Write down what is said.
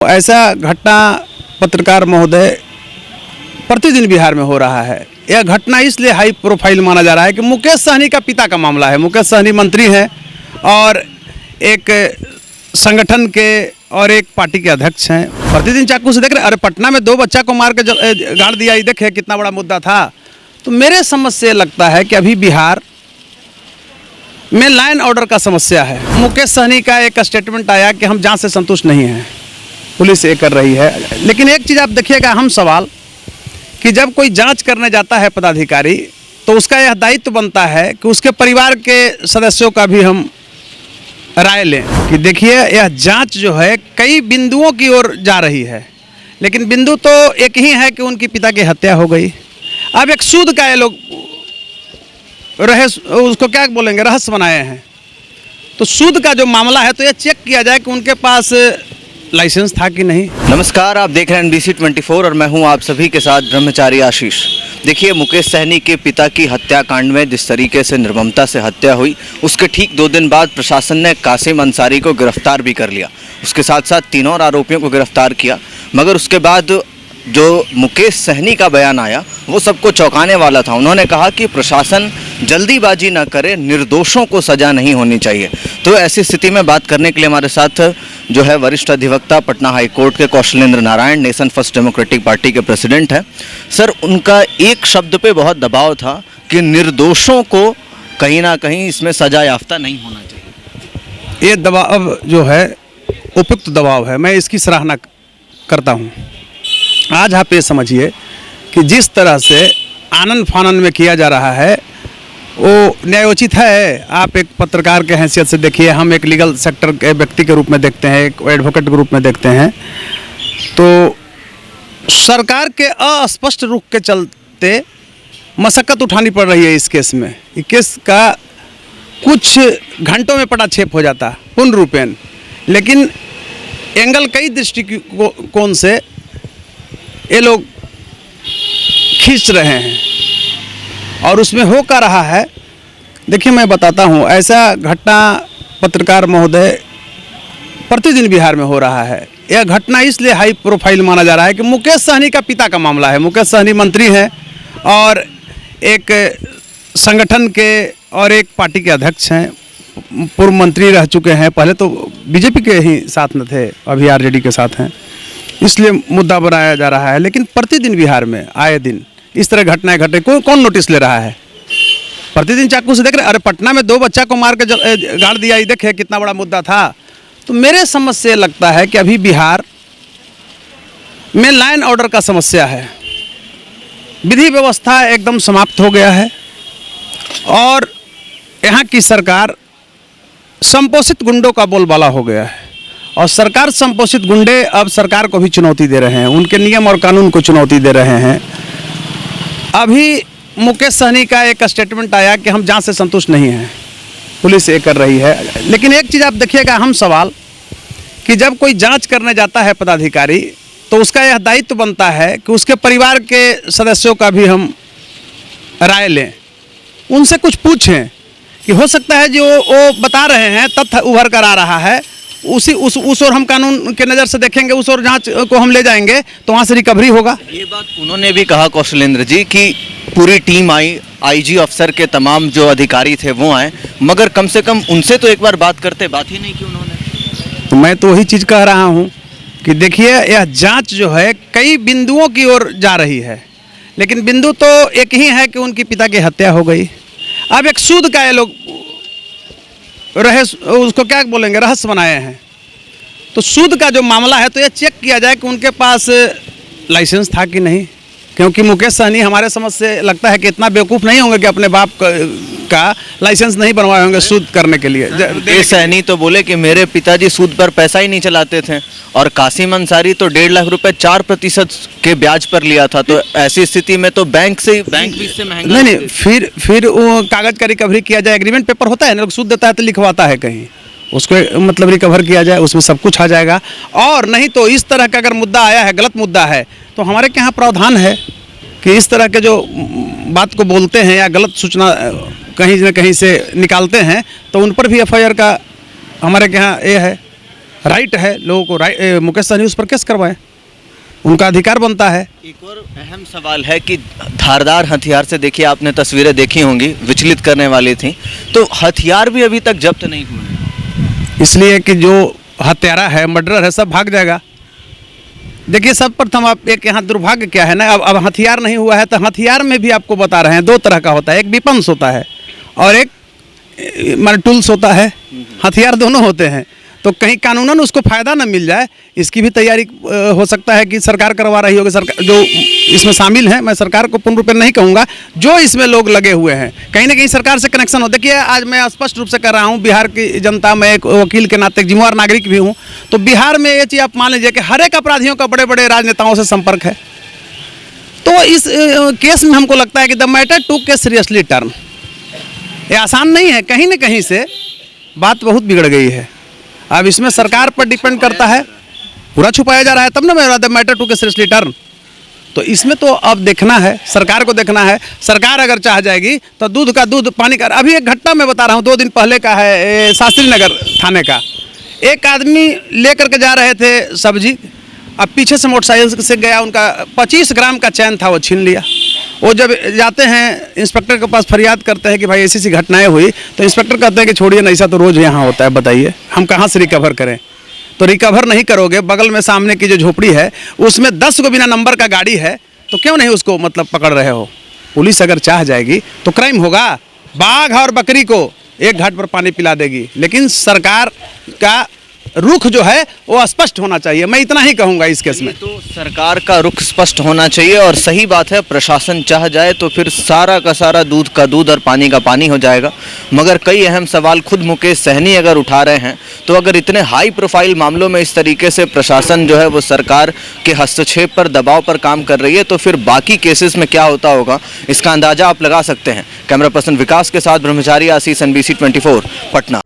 ऐसा घटना पत्रकार महोदय प्रतिदिन बिहार में हो रहा है। यह घटना इसलिए हाई प्रोफाइल माना जा रहा है कि मुकेश सहनी का पिता का मामला है। मुकेश सहनी मंत्री हैं और एक संगठन के और एक पार्टी के अध्यक्ष हैं। प्रतिदिन चाकू से देख रहे, अरे पटना में 2 बच्चा को मार के गाड़ दिया, ये देखे कितना बड़ा मुद्दा था। तो मेरे समझ से लगता है कि अभी बिहार में लाइन ऑर्डर का समस्या है। मुकेश सहनी का एक स्टेटमेंट आया कि हम जांच से संतुष्ट नहीं हैं, पुलिस ये कर रही है। लेकिन एक चीज़ आप देखिएगा, अहम सवाल कि जब कोई जांच करने जाता है पदाधिकारी, तो उसका यह दायित्व बनता है कि उसके परिवार के सदस्यों का भी हम राय लें कि देखिए यह जांच जो है कई बिंदुओं की ओर जा रही है, लेकिन बिंदु तो एक ही है कि उनकी पिता की हत्या हो गई। अब एक सूद का ये लोग उसको क्या बोलेंगे, रहस्य बनाए हैं। तो सूद का जो मामला है, तो यह चेक किया जाए कि उनके पास लाइसेंस था कि नहीं। नमस्कार, आप देख रहे हैं NBC 24 और मैं हूं आप सभी के साथ ब्रह्मचारी आशीष। देखिए, मुकेश सहनी के पिता की हत्याकांड में जिस तरीके से निर्ममता से हत्या हुई, उसके ठीक 2 दिन बाद प्रशासन ने कासिम अंसारी को गिरफ्तार भी कर लिया। उसके साथ साथ 3 और आरोपियों को गिरफ्तार किया। मगर उसके बाद जो मुकेश सहनी का बयान आया, वो सबको चौंकाने वाला था। उन्होंने कहा कि प्रशासन जल्दीबाजी ना करे, निर्दोषों को सजा नहीं होनी चाहिए। तो ऐसी स्थिति में बात करने के लिए हमारे साथ जो है वरिष्ठ अधिवक्ता पटना हाई कोर्ट के Kaushalendra Narayan, nation first democratic party के प्रेसिडेंट हैं। सर, उनका एक शब्द पे बहुत दबाव था कि निर्दोषों को कहीं ना कहीं इसमें सजा याफ्ता नहीं होना चाहिए। ये दबाव जो है उपयुक्त दबाव है, मैं इसकी सराहना करता हूँ। आज आप ये समझिए कि जिस तरह से आनन फानन में किया जा रहा है वो न्यायोचित है। आप एक पत्रकार के हैसियत से देखिए, हम एक लीगल सेक्टर के व्यक्ति के रूप में देखते हैं, एक एडवोकेट के रूप में देखते हैं। तो सरकार के अस्पष्ट रुख के चलते मशक्कत उठानी पड़ रही है इस केस में। इस केस का कुछ घंटों में पटाक्षेप हो जाता पूर्ण रूपेण, लेकिन एंगल कई दृष्टिकोण से ये लोग खींच रहे हैं और उसमें हो क्या रहा है। देखिए, मैं बताता हूँ, ऐसा घटना पत्रकार महोदय प्रतिदिन बिहार में हो रहा है। यह घटना इसलिए हाई प्रोफाइल माना जा रहा है कि मुकेश सहनी का पिता का मामला है। मुकेश सहनी मंत्री हैं और एक संगठन के और एक पार्टी के अध्यक्ष हैं। पूर्व मंत्री रह चुके हैं, पहले तो बीजेपी के ही साथ में थे, अभी आरजेडी के साथ हैं, इसलिए मुद्दा बनाया जा रहा है। लेकिन प्रतिदिन बिहार में आए दिन इस तरह घटनाएं घटे, कौन नोटिस ले रहा है। प्रतिदिन चाकू से देख रहे, अरे पटना में 2 बच्चा को मार के गाड़ दिया, ये देखे कितना बड़ा मुद्दा था। तो मेरे समझ से लगता है कि अभी बिहार में लाइन ऑर्डर का समस्या है। विधि व्यवस्था एकदम समाप्त हो गया है और यहाँ की सरकार संपोषित गुंडों का बोलबाला हो गया है। और सरकार संपोषित गुंडे अब सरकार को भी चुनौती दे रहे हैं, उनके नियम और कानून को चुनौती दे रहे हैं। अभी मुकेश सहनी का एक स्टेटमेंट आया कि हम जांच से संतुष्ट नहीं हैं, पुलिस ये कर रही है। लेकिन एक चीज़ आप देखिएगा, अहम सवाल कि जब कोई जांच करने जाता है पदाधिकारी, तो उसका यह दायित्व बनता है कि उसके परिवार के सदस्यों का भी हम राय लें, उनसे कुछ पूछें कि हो सकता है जो वो बता रहे हैं तथ्य उभर कर आ रहा है, उस ओर हम कानून के नज़र से देखेंगे, उस ओर जांच को हम ले जाएंगे, तो वहाँ से रिकवरी होगा। ये बात उन्होंने भी कहा कौशलेंद्र जी कि पूरी टीम आई, IG अफसर के तमाम जो अधिकारी थे वो आए, मगर कम से कम उनसे तो एक बार बात करते, बात ही नहीं की उन्होंने। तो मैं तो वही चीज़ कह रहा हूँ कि देखिए यह जांच जो है कई बिंदुओं की ओर जा रही है, लेकिन बिंदु तो एक ही है कि उनकी पिता की हत्या हो गई। अब एक सूद का ये लोग उसको क्या बोलेंगे, रहस्य बनाए हैं। तो सूद का जो मामला है, तो यह चेक किया जाए कि उनके पास लाइसेंस था कि नहीं। क्योंकि मुकेश सहनी हमारे समझ से लगता है कि इतना बेवकूफ़ नहीं होंगे कि अपने बाप का लाइसेंस नहीं बनवाए होंगे सूद करने के लिए। मुकेश सहनी तो बोले कि मेरे पिताजी सूद पर पैसा ही नहीं चलाते थे, और कासिम अंसारी तो 1.5 लाख रुपए 4% के ब्याज पर लिया था। तो ऐसी स्थिति में तो बैंक भी इससे महंगा नहीं, फिर वो कागज का रिकवरी किया जाए, एग्रीमेंट पेपर होता है ना, सूद देता है तो लिखवाता है कहीं, उसको मतलब रिकवर किया जाए, उसमें सब कुछ आ जाएगा। और नहीं तो इस तरह का अगर मुद्दा आया है, गलत मुद्दा है, तो हमारे के यहाँ प्रावधान है कि इस तरह के जो बात को बोलते हैं या गलत सूचना कहीं न कहीं से निकालते हैं, तो उन पर भी FIR का हमारे के यहाँ ये है। राइट है लोगों को, मुकेश सहनी उस पर केस करवाएं, उनका अधिकार बनता है। एक और अहम सवाल है कि धारदार हथियार से, देखिए आपने तस्वीरें देखी होंगी, विचलित करने वाली थी, तो हथियार भी अभी तक जब्त नहीं हुए हैं। इसलिए कि जो हत्यारा है, मर्डरर है, सब भाग जाएगा। देखिए सर्वप्रथम आप एक यहाँ दुर्भाग्य क्या है ना, अब हथियार नहीं हुआ है तो हथियार में भी आपको बता रहे हैं दो तरह का होता है, एक विपन्स होता है और एक मान टूल्स होता है, हथियार दोनों होते हैं। तो कहीं कानूनन उसको फ़ायदा न मिल जाए, इसकी भी तैयारी हो सकता है कि सरकार करवा रही होगी। सरकार जो इसमें शामिल है, मैं सरकार को पूर्ण रूप में नहीं कहूँगा, जो इसमें लोग लगे हुए हैं कहीं ना कहीं सरकार से कनेक्शन हो। देखिए आज मैं स्पष्ट रूप से कर रहा हूँ, बिहार की जनता, मैं एक वकील के नाते एक जिम्मेवार नागरिक भी हूँ, तो बिहार में ये चीज़ आप मान लीजिए कि हर एक अपराधियों का बड़े बड़े राजनेताओं से संपर्क है। तो इस केस में हमको लगता है कि द मैटर टू के सीरियसली टर्न, ये आसान नहीं है, कहीं ना कहीं से बात बहुत बिगड़ गई है। अब इसमें सरकार पर डिपेंड करता है, पूरा छुपाया जा रहा है, तब ना मेरा द मैटर टू के सीरियसली टर्न। तो इसमें तो अब देखना है, सरकार को देखना है। सरकार अगर चाह जाएगी तो दूध का दूध पानी का। अभी एक घटना मैं बता रहा हूँ, 2 दिन पहले का है, शास्त्री नगर थाने का। एक आदमी लेकर के जा रहे थे सब्जी, अब पीछे से मोटरसाइकिल से गया, उनका 25 ग्राम का चैन था, वो छीन लिया। वो जब जाते हैं इंस्पेक्टर के पास, फरियाद करते हैं कि भाई ऐसी घटनाएं हुई, तो इंस्पेक्टर कहते हैं कि छोड़िए ना, ऐसा तो रोज़ यहाँ होता है, बताइए हम कहाँ से रिकवर करें। तो रिकवर नहीं करोगे, बगल में सामने की जो झोपड़ी है उसमें 10 को बिना नंबर का गाड़ी है, तो क्यों नहीं उसको मतलब पकड़ रहे हो। पुलिस अगर चाह जाएगी तो क्राइम होगा, बाघ और बकरी को एक घाट पर पानी पिला देगी। लेकिन सरकार का रुख जो है वो स्पष्ट होना चाहिए, मैं इतना ही कहूँगा इस केस में। तो सरकार का रुख स्पष्ट होना चाहिए, और सही बात है, प्रशासन चाह जाए तो फिर सारा का सारा दूध का दूध और पानी का पानी हो जाएगा। मगर कई अहम सवाल खुद मुकेश सहनी अगर उठा रहे हैं, तो अगर इतने हाई प्रोफाइल मामलों में इस तरीके से प्रशासन जो है वो सरकार के हस्तक्षेप पर, दबाव पर काम कर रही है, तो फिर बाकी केसेस में क्या होता होगा, इसका अंदाजा आप लगा सकते हैं। कैमरा पर्सन विकास के साथ ब्रह्मचारी आशीष, NBC 24 पटना।